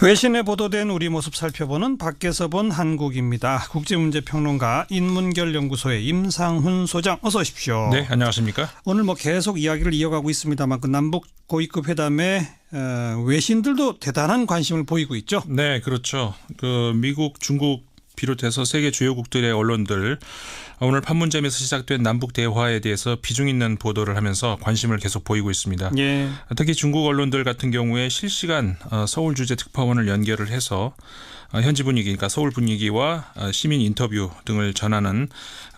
외신에 보도된 우리 모습 살펴보는 밖에서 본 한국입니다. 국제문제평론가 인문결연구소의 임상훈 소장, 어서 오십시오. 네, 안녕하십니까. 오늘 계속 이야기를 이어가고 있습니다만 그 남북 고위급 회담에 외신들도 대단한 관심을 보이고 있죠. 네, 그렇죠. 미국, 중국 비롯해서 세계 주요국들의 언론들 오늘 판문점에서 시작된 남북 대화에 대해서 비중 있는 보도를 하면서 관심을 계속 보이고 있습니다. 예. 특히 중국 언론들 같은 경우에 실시간 서울 주재 특파원을 연결을 해서 현지 분위기, 그러니까 서울 분위기와 시민 인터뷰 등을 전하는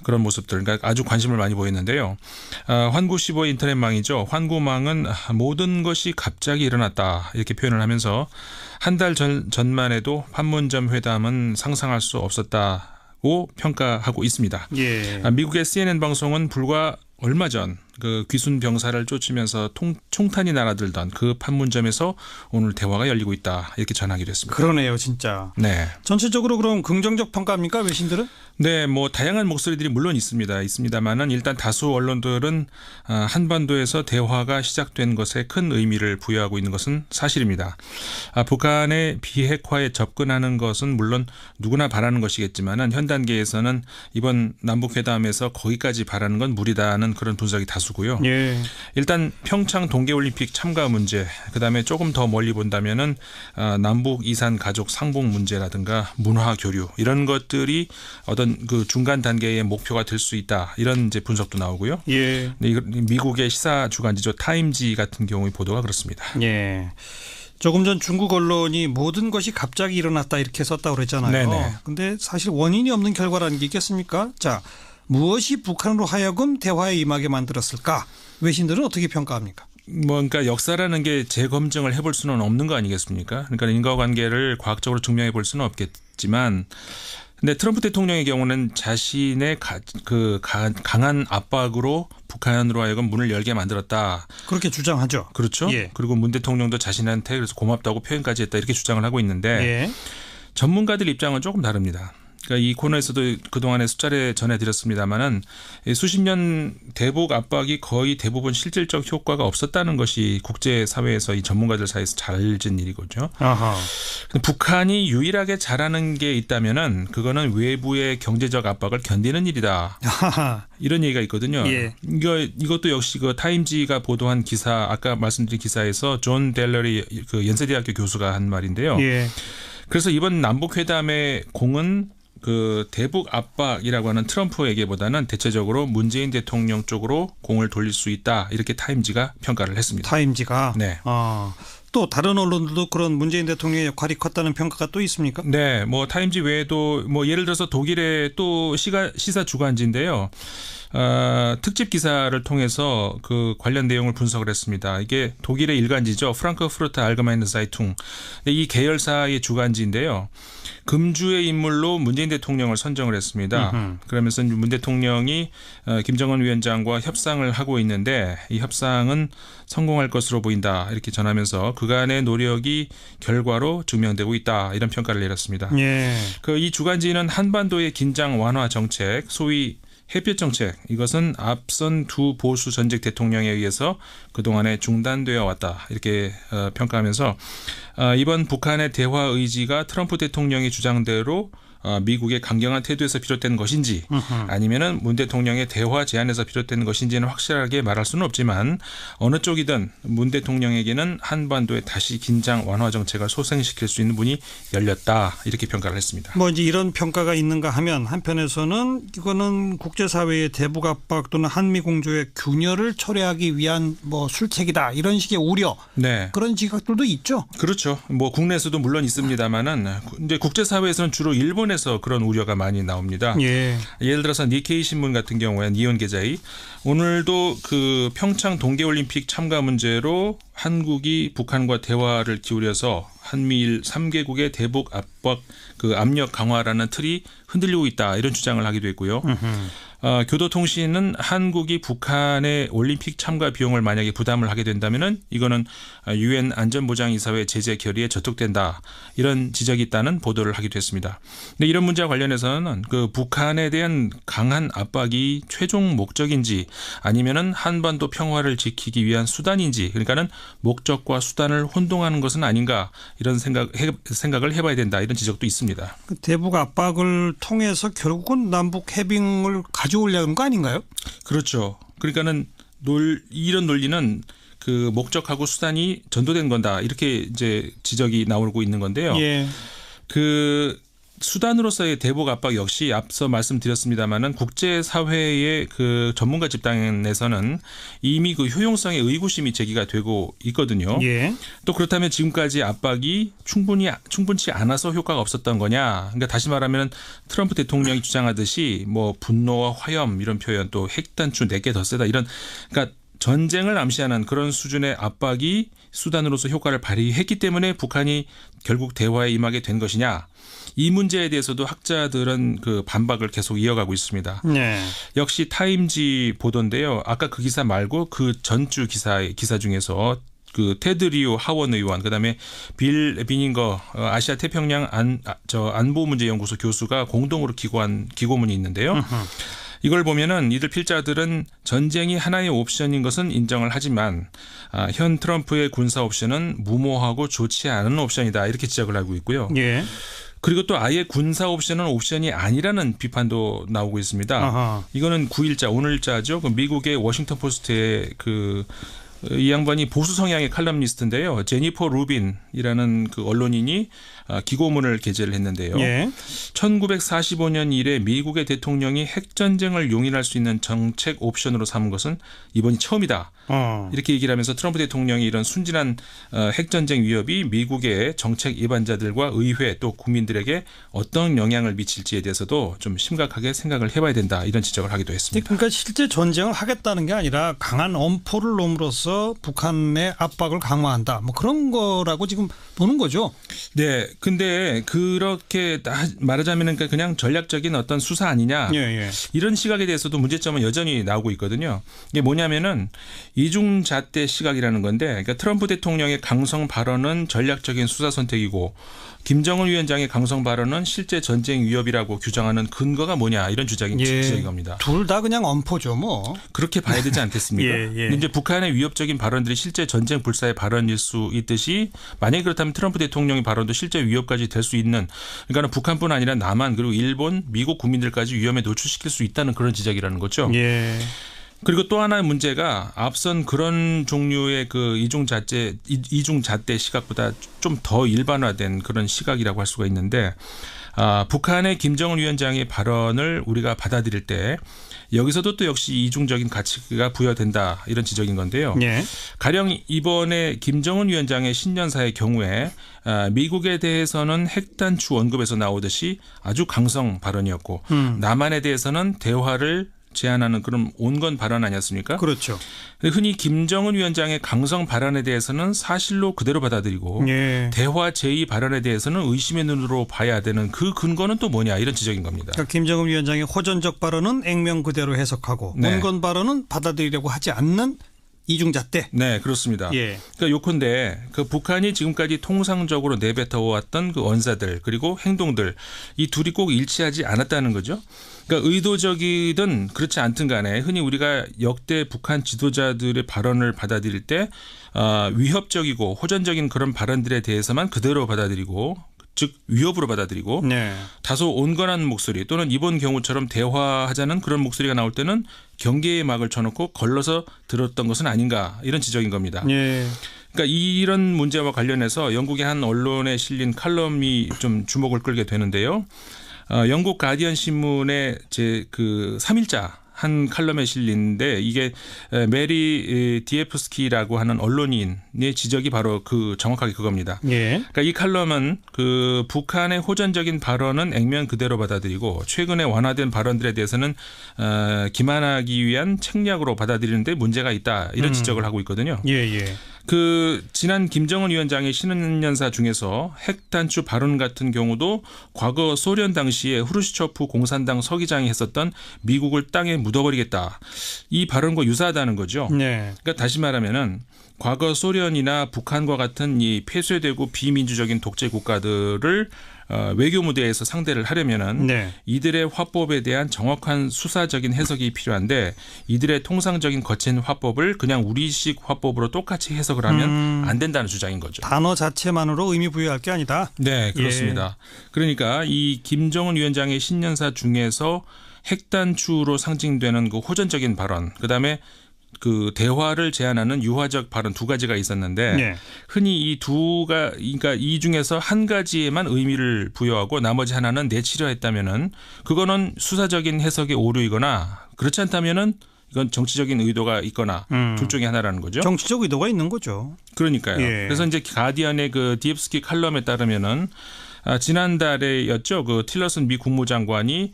그런 모습들, 그러니까 아주 관심을 많이 보였는데요. 환구15의 인터넷망이죠. 환구망은 모든 것이 갑자기 일어났다 이렇게 표현을 하면서 한 달 전만 해도 판문점 회담은 상상할 수 없었다고 평가하고 있습니다. 예. 미국의 CNN 방송은 불과 얼마 전 귀순 병사를 쫓으면서 총탄이 날아들던 그 판문점에서 오늘 대화가 열리고 있다 이렇게 전하기도 했습니다. 그러네요, 진짜. 네. 전체적으로 그럼 긍정적 평가입니까, 외신들은? 네, 다양한 목소리들이 물론 있습니다만은 일단 다수 언론들은 한반도에서 대화가 시작된 것에 큰 의미를 부여하고 있는 것은 사실입니다. 북한의 비핵화에 접근하는 것은 물론 누구나 바라는 것이겠지만은 현 단계에서는 이번 남북 회담에서 거기까지 바라는 건 무리다는 그런 분석이 다수고요. 예. 일단 평창 동계올림픽 참가 문제, 그다음에 조금 더 멀리 본다면은 남북 이산 가족 상봉 문제라든가 문화 교류 이런 것들이 어떤 중간 단계의 목표가 될 수 있다 이런 이제 분석도 나오고요. 예. 미국의 시사 주간지죠 타임지 같은 경우의 보도가 그렇습니다. 예. 조금 전 중국 언론이 모든 것이 갑자기 일어났다 이렇게 썼다고 그랬잖아요. 그런데 사실 원인이 없는 결과라는 게 있겠습니까? 자, 무엇이 북한으로 하여금 대화에 임하게 만들었을까? 외신들은 어떻게 평가합니까? 그러니까 역사라는 게 재검증을 해볼 수는 없는 거 아니겠습니까? 그러니까 인과관계를 과학적으로 증명해 볼 수는 없겠지만, 근데 트럼프 대통령의 경우는 자신의 강한 압박으로 북한으로 하여금 문을 열게 만들었다. 그렇게 주장하죠. 그렇죠. 예. 그리고 문 대통령도 자신한테 그래서 고맙다고 표현까지 했다 이렇게 주장을 하고 있는데 예. 전문가들 입장은 조금 다릅니다. 그러니까 이 코너에서도 그동안에 수차례 전해드렸습니다마는 수십 년 대북 압박이 거의 대부분 실질적 효과가 없었다는 것이 국제사회에서 이 전문가들 사이에서 잘 알려진 일이거든요. 아하. 북한이 유일하게 잘하는 게 있다면은 그거는 외부의 경제적 압박을 견디는 일이다. 아하. 이런 얘기가 있거든요. 예. 이것도 역시 타임지가 보도한 기사, 아까 말씀드린 기사에서 존 델러리 연세대학교 교수가 한 말인데요. 예. 그래서 이번 남북 회담의 공은 대북 압박이라고 하는 트럼프에게보다는 대체적으로 문재인 대통령 쪽으로 공을 돌릴 수 있다. 이렇게 타임지가 평가를 했습니다. 타임지가? 네. 또 다른 언론들도 그런 문재인 대통령의 역할이 컸다는 평가가 또 있습니까? 네. 타임지 외에도 예를 들어서 독일의 또 시사 주간지인데요. 특집 기사를 통해서 관련 내용을 분석을 했습니다. 이게 독일의 일간지죠. 프랑크푸르트 알게마이네 사이퉁. 이 계열사의 주간지인데요. 금주의 인물로 문재인 대통령을 선정을 했습니다. 그러면서 문 대통령이 김정은 위원장과 협상을 하고 있는데 이 협상은 성공할 것으로 보인다 이렇게 전하면서 그간의 노력이 결과로 증명되고 있다 이런 평가를 내렸습니다. 예. 이 주간지는 한반도의 긴장 완화 정책, 소위 햇볕 정책, 이것은 앞선 두 보수 전직 대통령에 의해서 그동안에 중단되어 왔다 이렇게 평가하면서 이번 북한의 대화 의지가 트럼프 대통령의 주장대로 미국의 강경한 태도에서 비롯된 것인지 아니면은 문 대통령의 대화 제안에서 비롯된 것인지는 확실하게 말할 수는 없지만 어느 쪽이든 문 대통령에게는 한반도에 다시 긴장 완화 정책을 소생시킬 수 있는 문이 열렸다 이렇게 평가를 했습니다. 이제 이런 평가가 있는가 하면 한편에서는 이거는 국제사회의 대북 압박 또는 한미 공조의 균열을 초래하기 위한 술책이다 이런 식의 우려. 네. 그런 지각들도 있죠. 그렇죠. 국내에서도 물론 있습니다만은 이제 국제사회에서는 주로 일본에서 그런 우려가 많이 나옵니다. 예. 예를 들어서 니케이 신문 같은 경우에 니온 게자이 오늘도 평창 동계올림픽 참가 문제로 한국이 북한과 대화를 기울여서 한미일 3개국의 대북 압박 압력 강화라는 틀이 흔들리고 있다 이런 주장을 하기도 했고요. 교도통신은 한국이 북한의 올림픽 참가 비용을 만약에 부담을 하게 된다면은 이거는 유엔 안전보장이사회 제재 결의에 저촉된다 이런 지적이 있다는 보도를 하기도 했습니다. 근데 이런 문제와 관련해서는 그 북한에 대한 강한 압박이 최종 목적인지 아니면은 한반도 평화를 지키기 위한 수단인지 그러니까는 목적과 수단을 혼동하는 것은 아닌가 이런 생각을 해봐야 된다 이런 지적도 있습니다. 대북 압박을 통해서 결국은 남북 해빙을 가져오려는 거 아닌가요? 그렇죠. 그러니까는 이런 논리는 그 목적하고 수단이 전도된 건다 이렇게 이제 지적이 나오고 있는 건데요. 예. 그 수단으로서의 대북 압박 역시 앞서 말씀드렸습니다마는 국제사회의 그 전문가 집단에서는 이미 그 효용성의 의구심이 제기가 되고 있거든요. 예. 또 그렇다면 지금까지 압박이 충분치 않아서 효과가 없었던 거냐. 그러니까 다시 말하면 트럼프 대통령이 주장하듯이 뭐 분노와 화염 이런 표현 또 핵단추 4개 더 세다 이런 그러니까 전쟁을 암시하는 그런 수준의 압박이 수단으로서 효과를 발휘했기 때문에 북한이 결국 대화에 임하게 된 것이냐. 이 문제에 대해서도 학자들은 그 반박을 계속 이어가고 있습니다. 네. 역시 타임지 보도인데요. 아까 그 기사 말고 그 전주 기사 중에서 그 테드 리오 하원 의원 그다음에 빌 비닝거 아시아 태평양 안보문제연구소 교수가 공동으로 기고한 기고문이 있는데요. 이걸 보면은 이들 필자들은 전쟁이 하나의 옵션인 것은 인정을 하지만 현 트럼프의 군사 옵션은 무모하고 좋지 않은 옵션이다 이렇게 지적을 하고 있고요. 예. 그리고 또 아예 군사 옵션은 옵션이 아니라는 비판도 나오고 있습니다. 아하. 이거는 9일자 오늘자죠. 그 미국의 워싱턴 포스트의 이 양반이 보수 성향의 칼럼니스트인데요. 제니퍼 루빈이라는 그 언론인이 기고문을 게재를 했는데요. 예. 1945년 이래 미국의 대통령이 핵전쟁을 용인할 수 있는 정책 옵션으로 삼은 것은 이번이 처음이다. 이렇게 얘기를 하면서 트럼프 대통령이 이런 순진한 핵전쟁 위협이 미국의 정책 입안자들과 의회 또 국민들에게 어떤 영향을 미칠지에 대해서도 좀 심각하게 생각을 해봐야 된다. 이런 지적을 하기도 했습니다. 그러니까 실제 전쟁을 하겠다는 게 아니라 강한 엄포를 놓음으로써 북한의 압박을 강화한다. 뭐 그런 거라고 지금 보는 거죠. 네. 근데 그렇게 말하자면 그냥 전략적인 어떤 수사 아니냐. 예, 예. 이런 시각에 대해서도 문제점은 여전히 나오고 있거든요. 이게 뭐냐면은 이중잣대 시각이라는 건데 그러니까 트럼프 대통령의 강성 발언은 전략적인 수사 선택이고 김정은 위원장의 강성 발언은 실제 전쟁 위협이라고 규정하는 근거가 뭐냐 이런 주장인 겁니다. 둘 다 그냥 엄포죠 뭐. 그렇게 봐야 되지 않겠습니까? 예, 예. 근데 이제 북한의 위협적인 발언들이 실제 전쟁 불사의 발언일 수 있듯이 만약에 그렇다면 트럼프 대통령의 발언도 실제 위협까지 될 수 있는 그러니까 북한뿐 아니라 남한 그리고 일본, 미국 국민들까지 위험에 노출시킬 수 있다는 그런 지적이라는 거죠. 예. 그리고 또 하나의 문제가 앞선 그런 종류의 그 이중잣대 시각보다 좀 더 일반화된 그런 시각이라고 할 수가 있는데 북한의 김정은 위원장의 발언을 우리가 받아들일 때 여기서도 또 역시 이중적인 가치가 부여된다 이런 지적인 건데요. 예. 가령 이번에 김정은 위원장의 신년사의 경우에 미국에 대해서는 핵단추 언급에서 나오듯이 아주 강성 발언이었고 남한에 대해서는 대화를 제안하는 그런 온건 발언 아니었습니까? 그렇죠. 흔히 김정은 위원장의 강성 발언에 대해서는 사실로 그대로 받아들이고 예. 대화 제의 발언에 대해서는 의심의 눈으로 봐야 되는 그 근거는 또 뭐냐 이런 지적인 겁니다. 그러니까 김정은 위원장의 호전적 발언은 액면 그대로 해석하고 네. 온건 발언은 받아들이려고 하지 않는 이중잣대. 네, 그렇습니다. 예. 그러니까 요컨대 그 북한이 지금까지 통상적으로 내뱉어 왔던 그 언사들 그리고 행동들 이 둘이 꼭 일치하지 않았다는 거죠. 그러니까 의도적이든 그렇지 않든 간에 흔히 우리가 역대 북한 지도자들의 발언을 받아들일 때 위협적이고 호전적인 그런 발언들에 대해서만 그대로 받아들이고 즉 위협으로 받아들이고 네. 다소 온건한 목소리 또는 이번 경우처럼 대화하자는 그런 목소리가 나올 때는 경계의 막을 쳐놓고 걸러서 들었던 것은 아닌가 이런 지적인 겁니다. 예. 그러니까 이런 문제와 관련해서 영국의 한 언론에 실린 칼럼이 좀 주목을 끌게 되는데요. 영국 가디언 신문의 그 3일자 한 칼럼에 실린데 이게 메리 디에프스키라고 하는 언론인의 지적이 바로 그 정확하게 그겁니다. 예. 그러니까 이 칼럼은 그 북한의 호전적인 발언은 액면 그대로 받아들이고 최근에 완화된 발언들에 대해서는 기만하기 위한 책략으로 받아들이는데 문제가 있다 이런 지적을 하고 있거든요. 예, 예. 지난 김정은 위원장의 신년사 중에서 핵 단추 발언 같은 경우도 과거 소련 당시에 후르시초프 공산당 서기장이 했었던 미국을 땅에 묻어버리겠다. 이 발언과 유사하다는 거죠. 네. 그러니까 다시 말하면은 과거 소련이나 북한과 같은 이 폐쇄되고 비민주적인 독재 국가들을 외교 무대에서 상대를 하려면은 네. 이들의 화법에 대한 정확한 수사적인 해석이 필요한데 이들의 통상적인 거친 화법을 그냥 우리식 화법으로 똑같이 해석을 하면 안 된다는 주장인 거죠. 단어 자체만으로 의미 부여할 게 아니다. 네, 그렇습니다. 그러니까 이 김정은 위원장의 신년사 중에서 핵단추로 상징되는 그 호전적인 발언, 그다음에 그 대화를 제안하는 유화적 발언 두 가지가 있었는데 네. 흔히 그러니까 이 중에서 한 가지에만 의미를 부여하고 나머지 하나는 내치려 했다면은 그거는 수사적인 해석의 오류이거나 그렇지 않다면은 이건 정치적인 의도가 있거나 둘 중에 하나라는 거죠. 정치적 의도가 있는 거죠. 그러니까요. 예. 그래서 이제 가디언의 그 디옙스키 칼럼에 따르면은 지난달에였죠. 그 틸러슨 미 국무장관이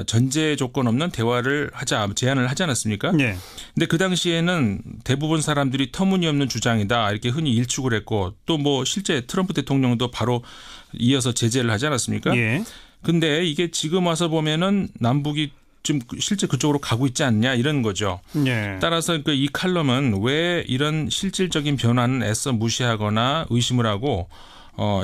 전제 조건 없는 대화를 제안을 하지 않았습니까? 네. 근데 그 당시에는 대부분 사람들이 터무니없는 주장이다 이렇게 흔히 일축을 했고 또 뭐 실제 트럼프 대통령도 바로 이어서 제재를 하지 않았습니까? 예. 근데 이게 지금 와서 보면은 남북이 좀 실제 그쪽으로 가고 있지 않냐 이런 거죠. 네. 따라서 이 칼럼은 왜 이런 실질적인 변화는 애써 무시하거나 의심을 하고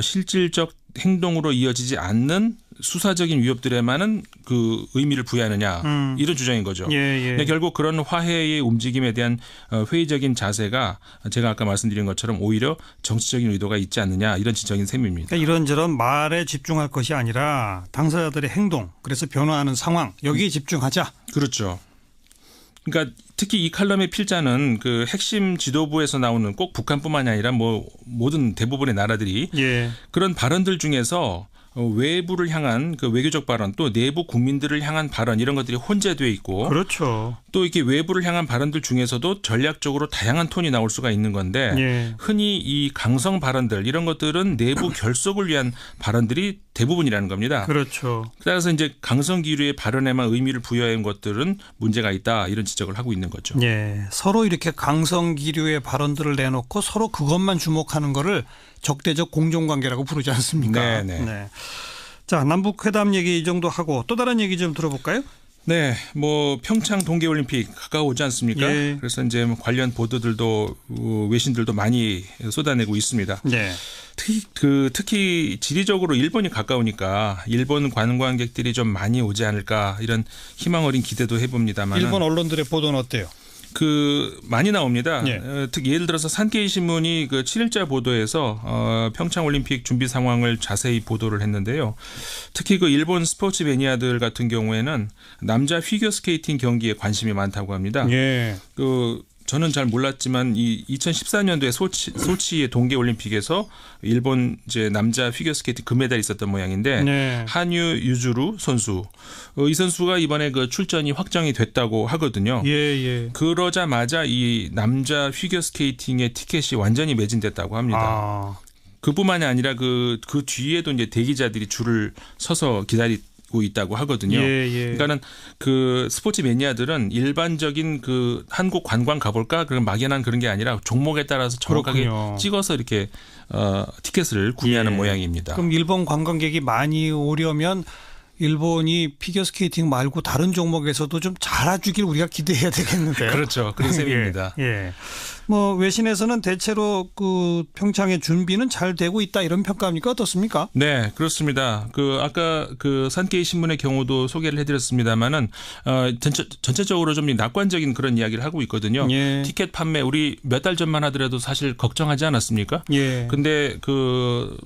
실질적 행동으로 이어지지 않는 수사적인 위협들에만은 그 의미를 부여하느냐 이런 주장인 거죠. 예, 예. 근데 결국 그런 화해의 움직임에 대한 회의적인 자세가 제가 아까 말씀드린 것처럼 오히려 정치적인 의도가 있지 않느냐 이런 지적인 셈입니다. 그러니까 이런저런 말에 집중할 것이 아니라 당사자들의 행동, 그래서 변화하는 상황 여기에 집중하자. 그렇죠. 그러니까 특히 이 칼럼의 필자는 그 핵심 지도부에서 나오는 꼭 북한뿐만이 아니라 뭐 모든 대부분의 나라들이 예. 그런 발언들 중에서 외부를 향한 그 외교적 발언 또 내부 국민들을 향한 발언 이런 것들이 혼재되어 있고 그렇죠. 또 이렇게 외부를 향한 발언들 중에서도 전략적으로 다양한 톤이 나올 수가 있는 건데 예. 흔히 이 강성 발언들 이런 것들은 내부 결속을 위한 발언들이 대부분이라는 겁니다. 그렇죠. 따라서 이제 강성 기류의 발언에만 의미를 부여한 것들은 문제가 있다 이런 지적을 하고 있는 거죠. 예. 서로 이렇게 강성 기류의 발언들을 내놓고 서로 그것만 주목하는 거를 적대적 공정관계라고 부르지 않습니까? 네네. 네. 자, 남북 회담 얘기 이 정도 하고 또 다른 얘기 좀 들어볼까요? 네, 뭐 평창 동계올림픽 가까워오지 않습니까? 예. 그래서 이제 뭐 관련 보도들도 외신들도 많이 쏟아내고 있습니다. 네. 특히 지리적으로 일본이 가까우니까 일본 관광객들이 좀 많이 오지 않을까 이런 희망 어린 기대도 해봅니다만 일본 언론들의 보도는 어때요? 많이 나옵니다. 예. 특히 예를 들어서 산케이 신문이 그 7일자 보도에서 평창 올림픽 준비 상황을 자세히 보도를 했는데요. 특히 그 일본 스포츠 매니아들 같은 경우에는 남자 피겨 스케이팅 경기에 관심이 많다고 합니다. 예. 저는 잘 몰랐지만 이 2014년도에 소치의 동계올림픽에서 일본 이제 남자 피겨스케이팅 금메달이 있었던 모양인데 네. 한유 유주루 선수 이 선수가 이번에 그 출전이 확정이 됐다고 하거든요. 예, 예. 그러자마자 이 남자 피겨스케이팅의 티켓이 완전히 매진됐다고 합니다. 아. 그뿐만이 아니라 그 뒤에도 이제 대기자들이 줄을 서서 기다리고 있다고 하거든요. 예, 예. 그러니까는 그 스포츠 매니아들은 일반적인 그 한국 관광 가볼까 그런 막연한 그런 게 아니라 종목에 따라서 정확하게 그렇군요. 찍어서 이렇게 티켓을 구매하는 예. 모양입니다. 그럼 일본 관광객이 많이 오려면 일본이 피겨스케이팅 말고 다른 종목에서도 좀 잘해주길 우리가 기대해야 되겠는데요. 그렇죠. 그런 셈입니다. 예, 예. 뭐 외신에서는 대체로 그 평창의 준비는 잘 되고 있다 이런 평가입니까? 어떻습니까? 네, 그렇습니다. 아까 그 산케이 신문의 경우도 소개를 해드렸습니다만은 전체적으로 좀 낙관적인 그런 이야기를 하고 있거든요. 예. 티켓 판매 우리 몇 달 전만 하더라도 사실 걱정하지 않았습니까? 예. 근데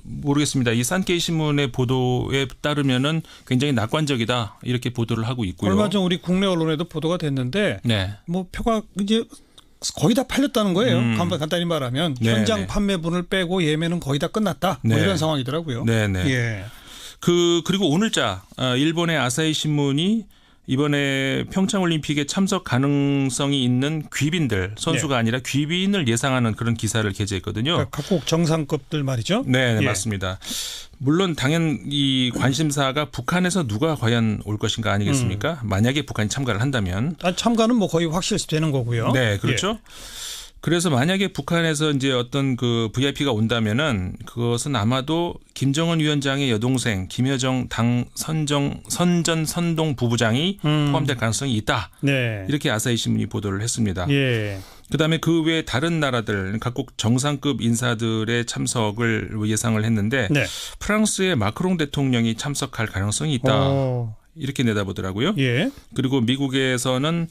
모르겠습니다. 이 산케이 신문의 보도에 따르면은 굉장히 낙관적이다 이렇게 보도를 하고 있고요. 얼마 전 우리 국내 언론에도 보도가 됐는데 네. 뭐 표가 이제 거의 다 팔렸다는 거예요. 간단히 말하면 네, 현장 네. 판매분을 빼고 예매는 거의 다 끝났다. 뭐 네. 이런 상황이더라고요. 네네. 예. 그리고 오늘자 일본의 아사히 신문이 이번에 평창올림픽에 참석 가능성이 있는 귀빈들 선수가 아니라 귀빈을 예상하는 그런 기사를 게재했거든요. 그러니까 각국 정상급들 말이죠. 네, 예. 맞습니다. 물론 당연 이 관심사가 북한에서 누가 과연 올 것인가 아니겠습니까? 만약에 북한이 참가를 한다면. 참가는 뭐 거의 확실시되는 거고요. 네, 그렇죠. 그래서 만약에 북한에서 이제 어떤 그 VIP가 온다면은 그것은 아마도 김정은 위원장의 여동생 김여정 당 선동 부부장이 포함될 가능성이 있다. 네. 이렇게 아사히 신문이 보도를 했습니다. 예. 그다음에 그 외 다른 나라들 각국 정상급 인사들의 참석을 예상을 했는데 네. 프랑스의 마크롱 대통령이 참석할 가능성이 있다. 이렇게 내다보더라고요. 예. 그리고 미국에서는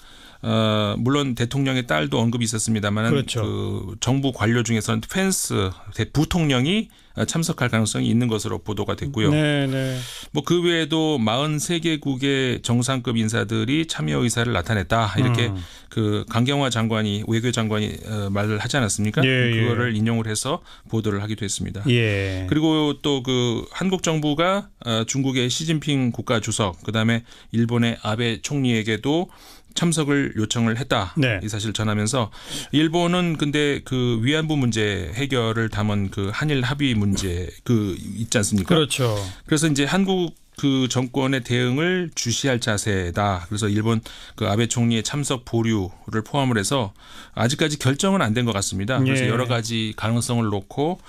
물론 대통령의 딸도 언급이 있었습니다만 그렇죠. 그 정부 관료 중에서는 펜스 부통령이 참석할 가능성이 있는 것으로 보도가 됐고요. 네. 뭐 그 외에도 43개국의 정상급 인사들이 참여 의사를 나타냈다. 이렇게 그 강경화 장관이 외교장관이 말을 하지 않았습니까? 예. 그거를 인용을 해서 보도를 하기도 했습니다. 예. 그리고 또 그 한국 정부가 중국의 시진핑 국가주석 그다음에 일본의 아베 총리에게도 참석을 요청을 했다. 네. 이 사실을 전하면서 일본은 근데 그 위안부 문제 해결을 담은 그 한일 합의 문제 그 있지 않습니까? 그렇죠. 그래서 이제 한국 그 정권의 대응을 주시할 자세다. 그래서 일본 그 아베 총리의 참석 보류를 포함을 해서 아직까지 결정은 안 된 것 같습니다. 그래서 예. 여러 가지 가능성을 놓고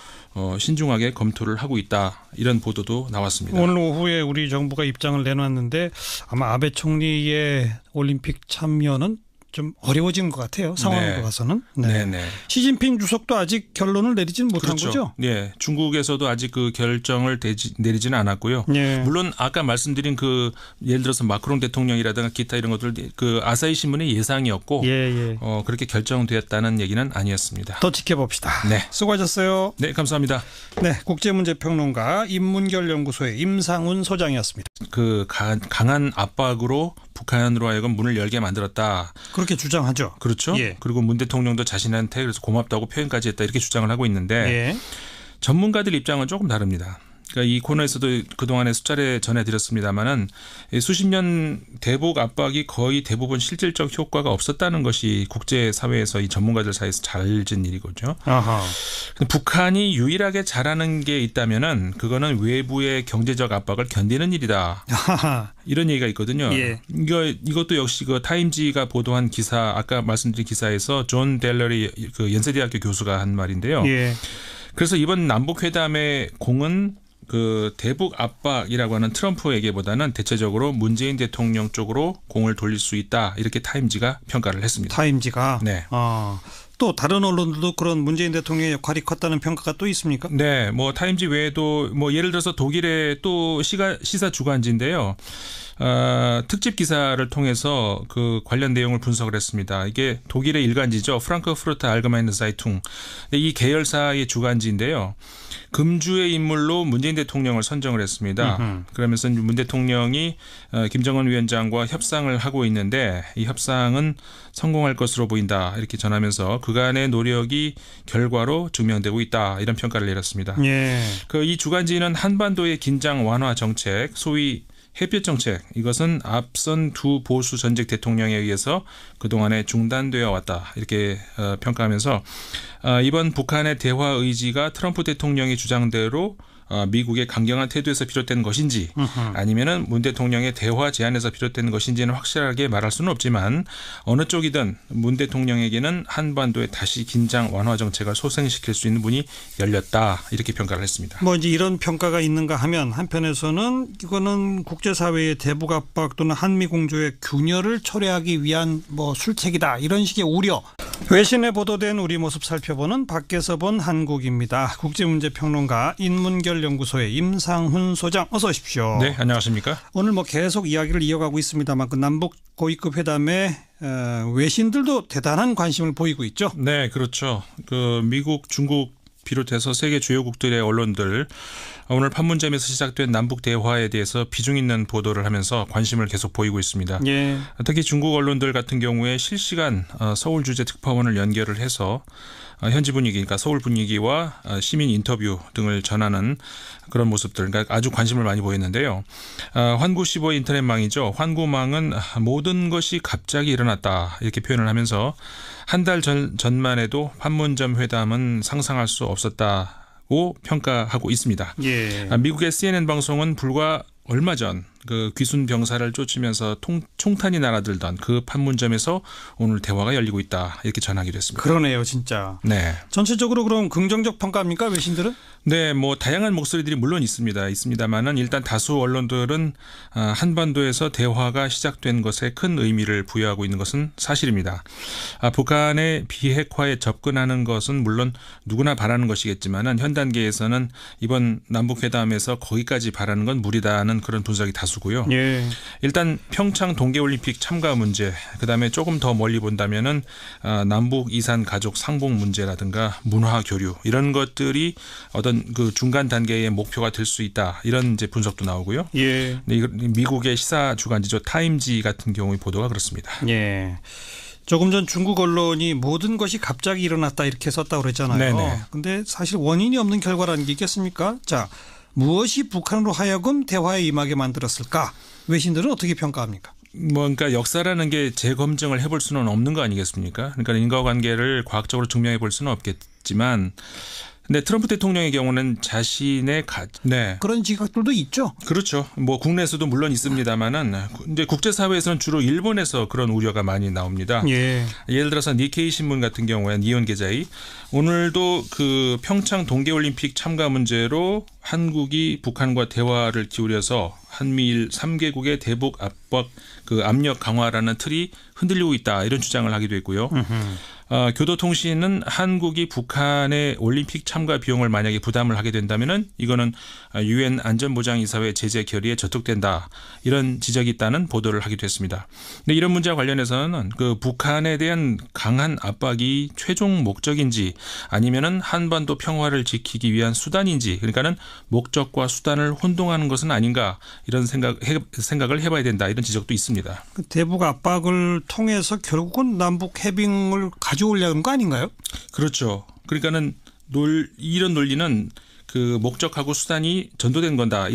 신중하게 검토를 하고 있다. 이런 보도도 나왔습니다. 오늘 오후에 우리 정부가 입장을 내놨는데 아마 아베 총리의 올림픽 참여는 좀 어려워지는 것 같아요. 상황으로 봐서는. 네. 시진핑 주석도 아직 결론을 내리지는 못한 그렇죠. 거죠? 네. 중국에서도 아직 그 결정을 내리지는 않았고요. 예. 물론 아까 말씀드린 그 예를 들어서 마크롱 대통령이라든가 기타 이런 것들 그 아사히 신문의 예상이었고 예. 그렇게 결정되었다는 얘기는 아니었습니다. 더 지켜봅시다. 네. 수고하셨어요. 네, 감사합니다. 네, 국제문제평론가 인문결연구소의 임상훈 소장이었습니다. 그 강한 압박으로 북한으로 하여금 문을 열게 만들었다. 그렇게 주장하죠. 그렇죠. 예. 그리고 문 대통령도 자신한테 그래서 고맙다고 표현까지 했다 이렇게 주장을 하고 있는데 예. 전문가들 입장은 조금 다릅니다. 그러니까 이 코너에서도 그동안에 수차례 전해드렸습니다마는 수십 년 대북 압박이 거의 대부분 실질적 효과가 없었다는 것이 국제사회에서 이 전문가들 사이에서 잘진 일이거든요. 아하. 북한이 유일하게 잘하는 게 있다면은 그거는 외부의 경제적 압박을 견디는 일이다. 아하. 이런 얘기가 있거든요. 예. 이것도 역시 그 타임지가 보도한 기사 아까 말씀드린 기사에서 존 델러리 그 연세대학교 교수가 한 말인데요. 예. 그래서 이번 남북 회담의 공은 그 대북 압박이라고 하는 트럼프에게보다는 대체적으로 문재인 대통령 쪽으로 공을 돌릴 수 있다. 이렇게 타임지가 평가를 했습니다. 타임지가. 네. 또 다른 언론들도 그런 문재인 대통령의 역할이 컸다는 평가가 또 있습니까? 네, 뭐 타임지 외에도 뭐 예를 들어서 독일의 또 시사 주간지인데요. 특집 기사를 통해서 그 관련 내용을 분석을 했습니다. 이게 독일의 일간지죠. 프랑크푸르트 알게마이네 자이퉁. 이 계열사의 주간지인데요. 금주의 인물로 문재인 대통령을 선정을 했습니다. 그러면서 문 대통령이 김정은 위원장과 협상을 하고 있는데 이 협상은 성공할 것으로 보인다. 이렇게 전하면서 그간의 노력이 결과로 증명되고 있다. 이런 평가를 내렸습니다. 예. 이 주간지는 한반도의 긴장 완화 정책, 소위 햇볕 정책, 이것은 앞선 두 보수 전직 대통령에 의해서 그동안에 중단되어 왔다. 이렇게 평가하면서 이번 북한의 대화 의지가 트럼프 대통령의 주장대로 미국의 강경한 태도에서 비롯된 것인지 아니면은 문 대통령의 대화 제안에서 비롯된 것인지는 확실하게 말할 수는 없지만 어느 쪽이든 문 대통령에게는 한반도에 다시 긴장 완화 정책을 소생시킬 수 있는 문이 열렸다. 이렇게 평가를 했습니다. 뭐 이제 이런 평가가 있는가 하면 한편에서는 이거는 국제사회의 대북 압박 또는 한미 공조의 균열을 초래하기 위한 뭐 술책이다. 이런 식의 우려. 외신에 보도된 우리 모습 살펴보는 밖에서 본 한국입니다. 국제문제평론가 인문결연구소의 임상훈 소장 어서 오십시오. 네, 안녕하십니까? 오늘 뭐 계속 이야기를 이어가고 있습니다만 그 남북 고위급 회담에 외신들도 대단한 관심을 보이고 있죠. 네, 그렇죠. 그 미국, 중국 비롯해서 세계 주요국들의 언론들 오늘 판문점에서 시작된 남북 대화에 대해서 비중 있는 보도를 하면서 관심을 계속 보이고 있습니다. 예. 특히 중국 언론들 같은 경우에 실시간 서울 주재 특파원을 연결을 해서 현지 분위기, 그러니까 서울 분위기와 시민 인터뷰 등을 전하는 그런 모습들, 그러니까 아주 관심을 많이 보였는데요. 환구15 인터넷망이죠. 환구망은 모든 것이 갑자기 일어났다 이렇게 표현을 하면서 한 달 전만 해도 판문점 회담은 상상할 수 없었다고 평가하고 있습니다. 예. 미국의 CNN 방송은 불과 얼마 전 그 귀순 병사를 쫓으면서 총탄이 날아들던 그 판문점에서 오늘 대화가 열리고 있다 이렇게 전하기도 했습니다. 그러네요, 진짜. 네. 전체적으로 그럼 긍정적 평가입니까, 외신들은? 네, 뭐 다양한 목소리들이 물론 있습니다만은 일단 다수 언론들은 한반도에서 대화가 시작된 것에 큰 의미를 부여하고 있는 것은 사실입니다. 북한의 비핵화에 접근하는 것은 물론 누구나 바라는 것이겠지만은 현 단계에서는 이번 남북회담에서 거기까지 바라는 건 무리다는 그런 분석이 다수고요. 예. 일단 평창 동계올림픽 참가 문제, 그다음에 조금 더 멀리 본다면은 남북 이산 가족 상봉 문제라든가 문화 교류 이런 것들이 어떤 그 중간 단계의 목표가 될 수 있다 이런 이제 분석도 나오고요. 예. 미국의 시사 주간지죠 타임지 같은 경우의 보도가 그렇습니다. 예. 조금 전 중국 언론이 모든 것이 갑자기 일어났다 이렇게 썼다고 그랬잖아요. 네네. 근데 사실 원인이 없는 결과라는 게 있겠습니까? 자, 무엇이 북한으로 하여금 대화에 임하게 만들었을까? 외신들은 어떻게 평가합니까? 그러니까 역사라는 게 재검증을 해볼 수는 없는 거 아니겠습니까? 그러니까 인과관계를 과학적으로 증명해 볼 수는 없겠지만 근데 트럼프 대통령의 경우는 자신의 그런 지각들도 있죠. 그렇죠. 뭐 국내에서도 물론 있습니다만은 이제 국제사회에서는 주로 일본에서 그런 우려가 많이 나옵니다. 예. 예를 들어서 니케이 신문 같은 경우에 니온 게자이 오늘도 그 평창 동계올림픽 참가 문제로 한국이 북한과 대화를 기울여서 한미일 3개국의 대북 압력 강화라는 틀이 흔들리고 있다 이런 주장을 하기도 했고요. 교도통신은 한국이 북한의 올림픽 참가 비용을 만약에 부담을 하게 된다면은 이거는 유엔 안전보장이사회 제재 결의에 저촉된다 이런 지적이 있다는 보도를 하기도 했습니다. 근데 이런 문제와 관련해서는 그 북한에 대한 강한 압박이 최종 목적인지 아니면은 한반도 평화를 지키기 위한 수단인지 그러니까는 목적과 수단을 혼동하는 것은 아닌가 이런 생각을 해봐야 된다 이런 지적도 있습니다. 그 대북 압박을 통해서 결국은 남북 해빙을 가져오려는 거 아닌가요? 그렇죠. 그러니까는 이런 논리는 그 목적하고 수단이 전도된 건다.